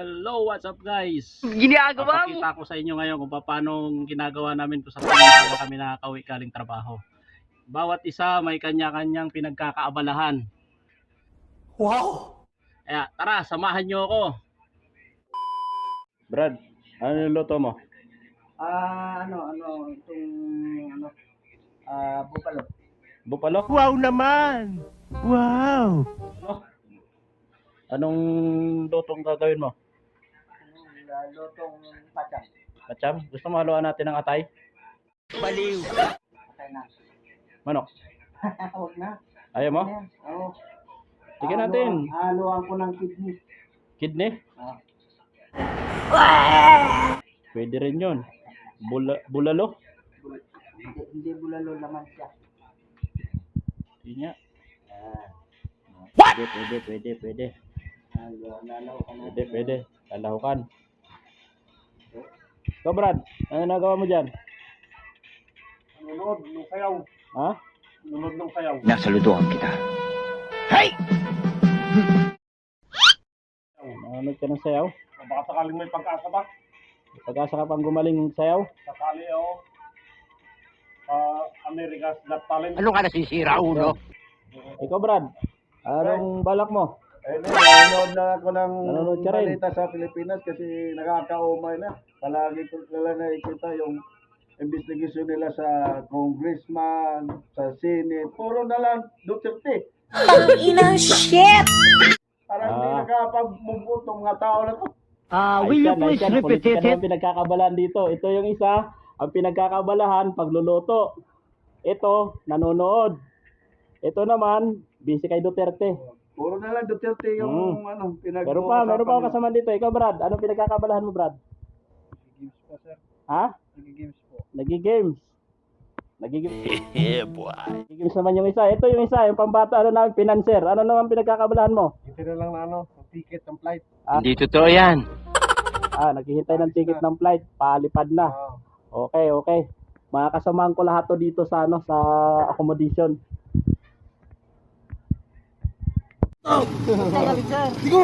Hello, what's up guys? Ginagawa mo? Papakita ko sa inyo ngayon kung paano ginagawa namin to sa pagkakaga kami nakakauwi galing trabaho. Bawat isa may kanya-kanyang pinagkakaabalahan. Wow! Kaya tara, samahan nyo ako. Brad, ano yung luto mo? Bupalo. Bupalo? Wow naman! Wow! Anong lutong gagawin mo? Lutong pachang. Kacham? Gusto mo haluan natin ng atay? Baliw! Patay na. Manok? Huwag na. Ayaw mo? Ayan. Oo. Sige natin. Haluan ko ng kidney. Kidney? Pwede rin yun. Bulalo? Hindi bulalo laman siya. Hindi nga. What? Pwede. Lalaw ka na. Pwede. Lalahukan. So Brad, ano nagawa mo dyan? Nunod ng sayaw. Ha? Nunod ng sayaw. Nasaludoan kita. Hey! Nanonood ka ng sayaw? Baka sakaling may pag-asa ba? Pag-asa ka pang gumaling sayaw? Sakali America's Got Talent. Ano ka nasisira, ulo? Ikaw Brad, anong balak mo? Nanonood na ako ng Nanonood ka rin? balita sa Pilipinas kasi nakakaumay na. Palagi ko nila nakikita yung investigation nila sa congressman, sa Senate. Puro na lang Duterte. Inang shit! Parang hindi nakapag-move itong mga tao na to. Will you please repeat Politika it? naman pinagkakabalahan dito. Ito yung isa, ang pinagkakabalahan pagluluto. Ito, nanonood. Ito naman, busy kay Duterte. Puro na lang Duterte yung pinag-uusapan. Meron pa ako kasama dito. Ikaw Brad, anong pinagkakabalahan mo Brad? Games po, sir. Ha? Nag-games po. Nagigames. Yeah, boy. Nagigames naman yung isa. Ito yung isa, yung pambata namin, pinanser. Ano naman pinagkakabalahan mo? Ito na lang na ticket ng flight. Hindi totoo yan. Naghihintay ng ticket ng flight. Palipad na. Okay. Mga kasamahan ko lahat to dito sa sa accommodation.